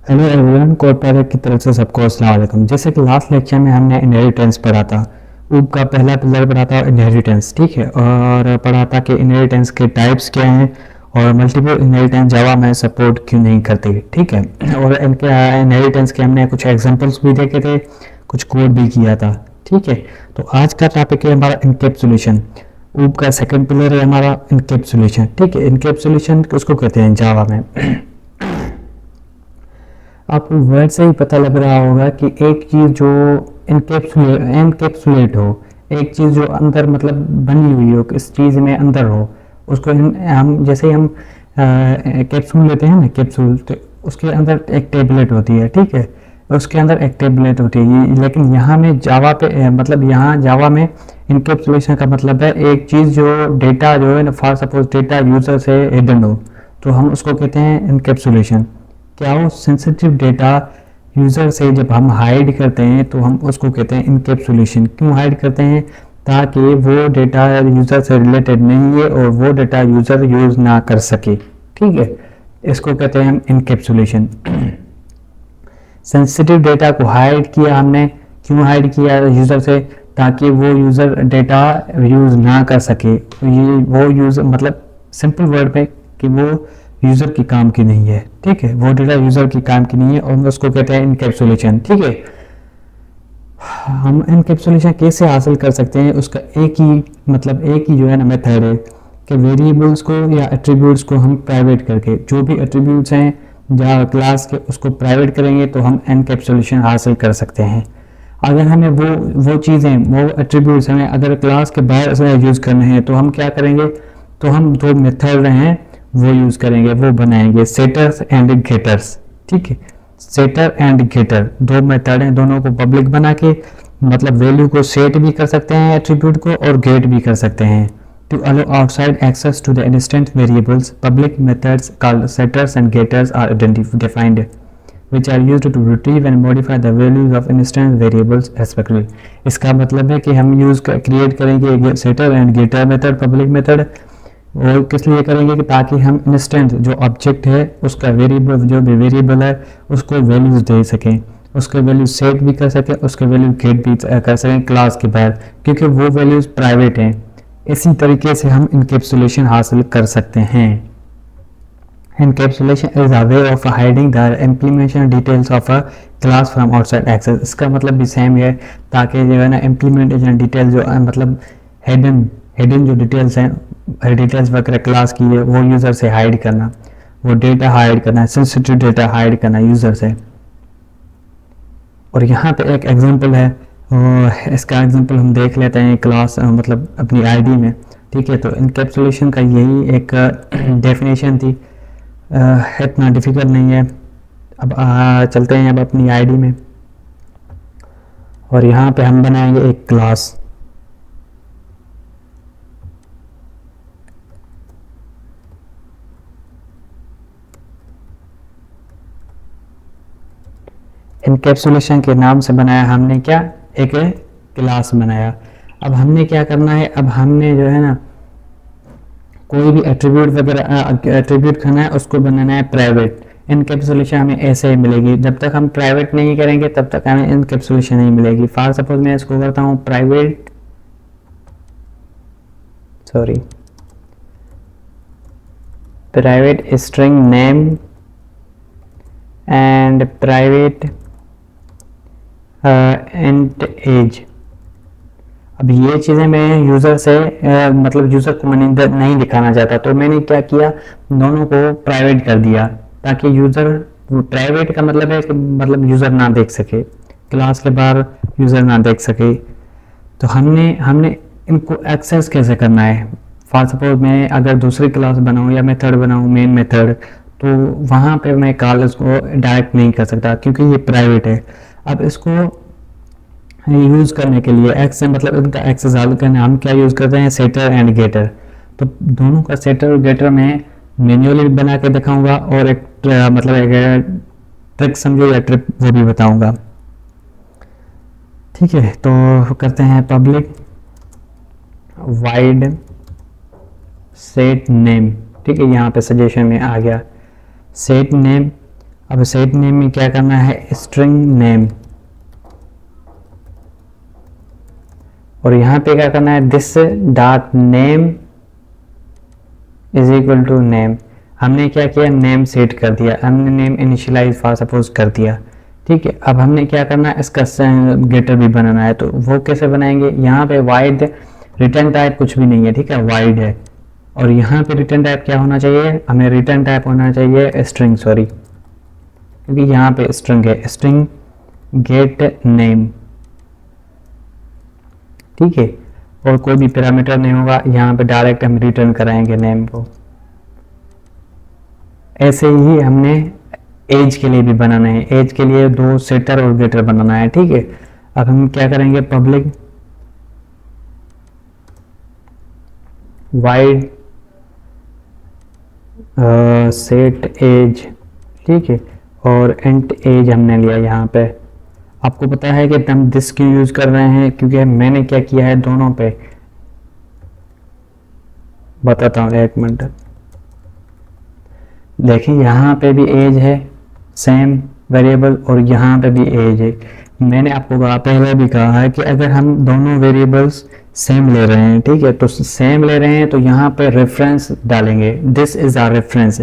Hello everyone, code parrot की तरफ से सबको अस्सलाम वालेकुम। जैसे कि लास्ट लेक्चर में हमने इनहेरिटेंस पढ़ा था, ऊप का पहला पिलर पढ़ा था इनहेरिटेंस, ठीक है, और पढ़ा था कि इनहेरिटेंस के टाइप्स क्या हैं और मल्टीपल इनहेरिटेंस जावा में सपोर्ट क्यों नहीं करती, ठीक है। और इनके इनहेरिटेंस के हमने कुछ एग्जांपल्स भी देखे थे, कुछ कोड भी किया था, ठीक है। तो आज का टॉपिक है हमारा इनकैप्सुलेशन। ऊप का सेकंड पिलर है हमारा इनकैप्सुलेशन, ठीक है। इनकैप्सुलेशन उसको कहते हैं जावा में। आपको वर्ड से ही पता लग रहा होगा कि एक चीज़ जो इनकेप्सुलेट हो, एक चीज़ जो अंदर मतलब बनी हुई हो, इस चीज़ में अंदर हो, उसको हम जैसे ही हम कैप्सूल लेते हैं ना, कैप्सूल, तो उसके अंदर एक टेबलेट होती है, ठीक है, उसके अंदर एक टेबलेट होती है। लेकिन यहाँ में जावा पे मतलब यहाँ जावा में इनकेप्सुलेशन का मतलब है एक चीज़ जो डेटा जो है ना, फॉर सपोज डेटा यूज़र से हिडन हो, तो हम उसको कहते हैं इनकेप्सुलेशन। क्या हो, सेंसिटिव डेटा यूज़र से जब हम हाइड करते हैं तो हम उसको कहते हैं इनकैप्सुलेशन। क्यों हाइड करते हैं? ताकि वो डेटा यूज़र से रिलेटेड नहीं है और वो डेटा यूज़र यूज़ ना कर सके, ठीक है। इसको कहते हैं हम इनकैप्सुलेशन। सेंसिटिव डेटा को हाइड किया हमने। क्यों हाइड किया यूज़र से? ताकि वो यूज़र डेटा यूज़ ना कर सके। ये वो यूज़र मतलब सिंपल वर्ड में कि वो यूज़र की काम की नहीं है, ठीक है, वो डेटा यूज़र की काम की नहीं है और उसको कहते हैं इनकैप्सुलेशन, ठीक है। हम इनकैप्सुलेशन कैसे हासिल कर सकते हैं? उसका एक ही मतलब एक ही जो है ना मेथड है कि वेरिएबल्स को या एट्रीब्यूट्स को हम प्राइवेट करके, जो भी एट्रीब्यूट्स हैं जावा क्लास के, उसको प्राइवेट करेंगे तो हम इनकैप्सुलेशन हासिल कर सकते हैं। अगर हमें वो चीज़ें, वो एट्रीब्यूट्स हमें अगर क्लास के बाहर से यूज़ करने हैं तो हम क्या करेंगे? तो हम दो मेथड हैं वो यूज़ करेंगे, वो बनाएंगे सेटर्स एंड गेटर्स, ठीक है। सेटर एंड गेटर दो मेथड हैं, दोनों को पब्लिक बना के मतलब वैल्यू को सेट भी कर सकते हैं एट्रीब्यूट को और गेट भी कर सकते हैं। To allow outside access to the instant variables, public methods called setters and getters are defined which are used to retrieve and modify the values of instance variables respectively। इसका मतलब है कि हम क्रिएट करेंगे setter and getter method, public method, और किस लिए करेंगे कि ताकि हम इंस्टेंट जो ऑब्जेक्ट है उसका वेरिएबल, जो भी वेरिएबल है उसको वैल्यूज दे सकें, उसके वैल्यू सेट भी कर सकें, उसके वैल्यू गेट भी कर सकें क्लास के बाहर, क्योंकि वो वैल्यूज प्राइवेट हैं। इसी तरीके से हम इनकैप्सुलेशन हासिल कर सकते हैं। Encapsulation is a way of hiding the implementation details of a class from outside access। इसका मतलब भी सेम है, ताकि जो है ना इम्प्लीमेंटेशन डिटेल जो मतलब हिडन जो डिटेल्स हैं, डिटेल्स वगैरह क्लास की है, वो यूज़र से हाइड करना, वो डेटा हाइड करना, सेंसिटिव डेटा हाइड करना यूज़र से। और यहाँ पे एक एग्जांपल है, और इसका एग्जांपल हम देख लेते हैं क्लास मतलब अपनी आईडी में, ठीक है। तो इनकैप्सुलेशन का यही एक डेफिनेशन थी, इतना डिफ़िकल्ट नहीं है। अब चलते हैं अब अपनी आईडी में, और यहाँ पे हम बनाएंगे एक क्लास। इनकैप्सुलेशन के नाम से बनाया हमने क्या? एक क्लास बनाया। अब हमने क्या करना है? अब हमने जो है ना कोई भी एट्रीब्यूट वगैरह एट्रीब्यूट करना है, उसको बनाना है प्राइवेट। इनकैप्सुलेशन हमें ऐसे ही मिलेगी, जब तक हम प्राइवेट नहीं करेंगे तब तक हमें इनकैप्सुलेशन नहीं मिलेगी। फॉर सपोज मैं इसको करता हूँ private, private string name and private and age. अब ये चीज़ें मैं यूज़र से मतलब यूज़र को मैंने नहीं दिखाना चाहता, तो मैंने क्या किया, दोनों को प्राइवेट कर दिया, ताकि यूज़र, प्राइवेट का मतलब है कि मतलब यूज़र ना देख सके, क्लास के बाहर यूज़र ना देख सके। तो हमने इनको एक्सेस कैसे करना है? फॉर सपोज मैं अगर दूसरी क्लास बनाऊँ या मेथड बनाऊँ, मेन मेथड, तो वहाँ पे मैं कॉल इसको डायरेक्ट नहीं कर सकता क्योंकि ये प्राइवेट है। अब इसको यूज़ करने के लिए एक्स मतलब इनका एक्सेस हासिल करने हम क्या यूज़ करते हैं? Setter and getter. तो दोनों का सेटर और गेटर में मैन्युअली बना के दिखाऊंगा, और एक मतलब एक ट्रिक समझो या ट्रिक वो भी बताऊंगा, ठीक है। तो करते हैं पब्लिक वाइड सेट नेम, ठीक है, यहाँ पे सजेशन में आ गया सेट नेम अब सेट नेम में क्या करना है, स्ट्रिंग नेम, और यहाँ पे क्या करना है, this dot name is equal to name. हमने क्या किया, नेम सेट कर दिया, हमने नेम इनिशियलाइज फॉर सपोज कर दिया, ठीक है। अब हमने क्या करना है, इसका गेटर भी बनाना है, तो वो कैसे बनाएंगे, यहाँ पे वाइड रिटर्न टाइप कुछ भी नहीं है, ठीक है, वाइड है, और यहाँ पे रिटर्न टाइप क्या होना चाहिए, हमें रिटर्न टाइप होना चाहिए स्ट्रिंग, सॉरी, क्योंकि यहाँ पे स्ट्रिंग है, स्ट्रिंग गेट नेम, ठीक है, और कोई भी पैरामीटर नहीं होगा, यहाँ पे डायरेक्ट हम रिटर्न कराएंगे नेम को। ऐसे ही हमने एज के लिए भी बनाना है, एज के लिए दो सेटर और गेटर बनाना है, ठीक है। अब हम क्या करेंगे, पब्लिक वाइड सेट एज, ठीक है, और इंट एज हमने लिया यहाँ पे। आपको पता है कि हम दिस क्यों यूज कर रहे हैं, क्योंकि मैंने क्या किया है दोनों पे, बताता हूँ, एक मिनट। देखिए यहाँ पे भी एज है सेम वेरिएबल, और यहाँ पे भी एज है। मैंने आपको कहा, पहले भी कहा है कि अगर हम दोनों वेरिएबल्स सेम ले रहे हैं, ठीक है, तो सेम ले रहे हैं तो यहाँ पे रेफरेंस डालेंगे, दिस इज आर रेफरेंस,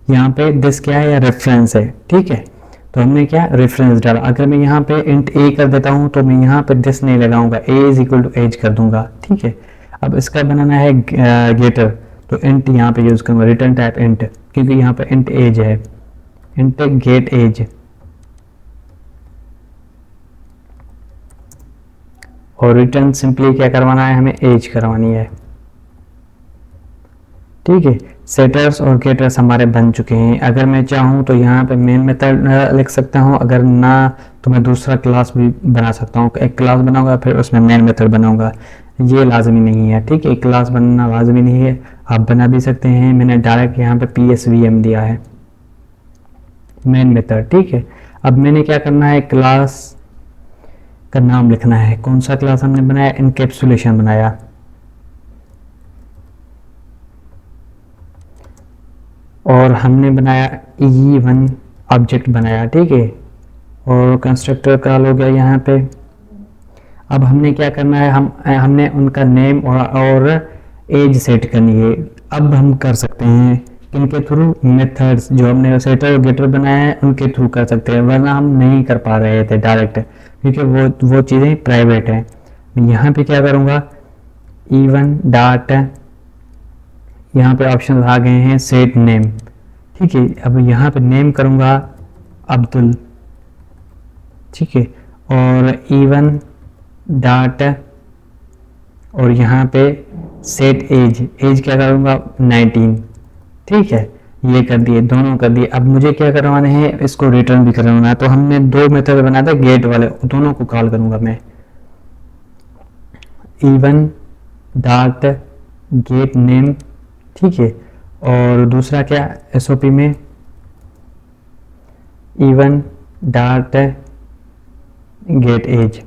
यहाँ पे दिस क्या है, या रेफरेंस है, ठीक है। तो हमने क्या रेफरेंस डाला। अगर मैं यहाँ पे इंट ए कर देता हूँ तो मैं यहाँ पे दिस नहीं लगाऊंगा, ए इज इक्वल टू एज कर दूंगा, ठीक है। अब इसका बनाना है गेटर, तो इंट यहाँ पे यूज करूंगा, रिटर्न टाइप इंट, क्योंकि यहाँ पे इंट एज है, इंट गेट एज, और रिटर्न सिंपली क्या करवाना है, हमें एज करवानी है, ठीक है। सेटर्स और गेटर्स हमारे बन चुके हैं। अगर मैं चाहूँ तो यहाँ पे मेन मेथड लिख सकता हूँ, अगर ना तो मैं दूसरा क्लास भी बना सकता हूँ, एक क्लास बनाऊंगा फिर उसमें मेन मेथड बनाऊंगा, ये लाजमी नहीं है, ठीक है, क्लास बनना लाजमी नहीं है, आप बना भी सकते हैं। मैंने डायरेक्ट यहाँ पे PSVM दिया है, मेन मेथड, ठीक है। अब मैंने क्या करना है, क्लास का नाम लिखना है, कौन सा क्लास हमने बनाया, इनकैप्सुलेशन बनाया, और हमने बनाया E1 ऑब्जेक्ट बनाया, ठीक है, और कंस्ट्रक्टर कॉल हो गया यहाँ पे। अब हमने क्या करना है, हमने उनका नेम और एज सेट करनी है। अब हम कर सकते हैं इनके थ्रू, मेथड्स जो हमने सेटर और गेटर बनाया है उनके थ्रू कर सकते हैं, वरना हम नहीं कर पा रहे थे डायरेक्ट, क्योंकि वो चीज़ें प्राइवेट हैं। यहाँ पे क्या करूँगा, E1 डॉट, यहाँ पे ऑप्शन आ गए हैं सेट नेम, ठीक है। अब यहाँ पे नेम करूँगा अब्दुल, ठीक है, और E1 डॉट, और यहाँ पे सेट एज, एज क्या करूँगा 19, ठीक है, ये कर दिए, दोनों कर दिए। अब मुझे क्या करवाना है, इसको रिटर्न भी करवाना है, तो हमने दो मेथड बनाया था गेट वाले, दोनों को कॉल करूँगा मैं, E1 डॉट गेट नेम, ठीक है, और दूसरा क्या SOP में E1 डॉट गेट एज।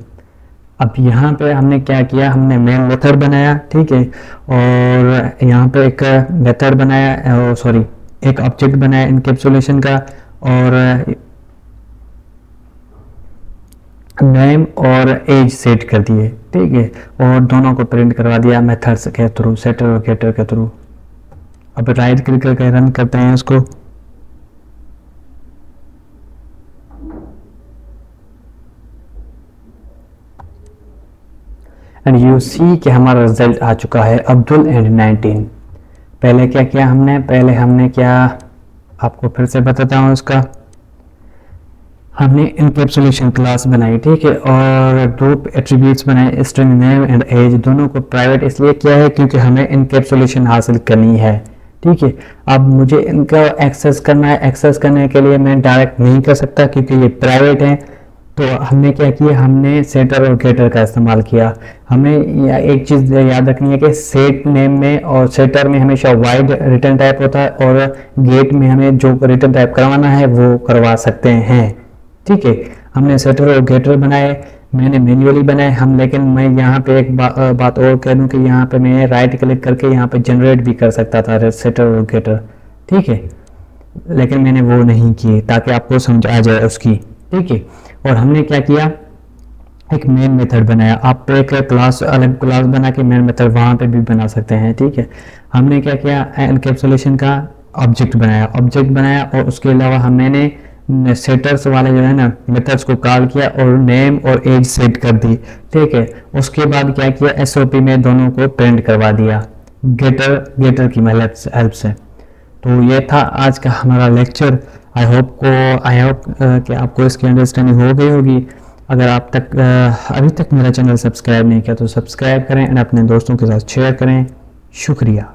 अब यहाँ पे हमने क्या किया, हमने मेन मेथड बनाया, ठीक है, और यहाँ पे एक मेथड बनाया, सॉरी एक ऑब्जेक्ट बनाया इनकैप्सुलेशन का, और नेम और एज सेट कर दिए, ठीक है, और दोनों को प्रिंट करवा दिया मेथड्स के थ्रू, सेटर और गेटर के थ्रू। अब राइट क्लिक करके रन करते हैं इसको, एंड यू सी कि हमारा रिजल्ट आ चुका है अब्दुल एंड 19। पहले क्या किया हमने, पहले हमने क्या, आपको फिर से बताता हूँ इसका, हमने इनकैप्सुलेशन क्लास बनाई, ठीक है, और दो एट्रीब्यूट्स बनाए, स्ट्रिंग नेम एंड एज, दोनों को प्राइवेट इसलिए किया है क्योंकि हमें इनकैप्सुलेशन हासिल करनी है, ठीक है। अब मुझे इनका एक्सेस करना है, एक्सेस करने के लिए मैं डायरेक्ट नहीं कर सकता क्योंकि ये प्राइवेट है, तो हमने क्या किया, हमने सेटर और गेटर का इस्तेमाल किया। हमें एक चीज़ याद रखनी है कि सेट नेम में और सेटर में हमेशा वाइड रिटर्न टाइप होता है, और गेट में हमें जो रिटर्न टाइप करवाना है वो करवा सकते हैं, ठीक है। हमने सेटर और गेटर बनाए, मैंने मैन्युअली बनाए हम, लेकिन मैं यहाँ पे एक बात और कह दूँ कि यहाँ पे मैं राइट क्लिक करके यहाँ पे जनरेट भी कर सकता था सेटर और गेटर, ठीक है, लेकिन मैंने वो नहीं की ताकि आपको समझ आ जाए उसकी, ठीक है। और हमने क्या किया, एक मेन मेथड बनाया। आप एक क्लास, अलग क्लास बना के मेन मेथड वहाँ पे भी बना सकते हैं, ठीक है। हमने क्या किया, एनकैप्सुलेशन का ऑब्जेक्ट बनाया और उसके अलावा मैंने सेटर्स वाले जो है ना मेथड्स को कॉल किया और नेम और एज सेट कर दी, ठीक है। उसके बाद क्या किया, एसओपी में दोनों को प्रिंट करवा दिया गेटर की हेल्प से। तो ये था आज का हमारा लेक्चर। आई होप कि आपको इसकी अंडरस्टैंडिंग हो गई होगी। अगर आप अभी तक मेरा चैनल सब्सक्राइब नहीं किया तो सब्सक्राइब करें और अपने दोस्तों के साथ शेयर करें। शुक्रिया।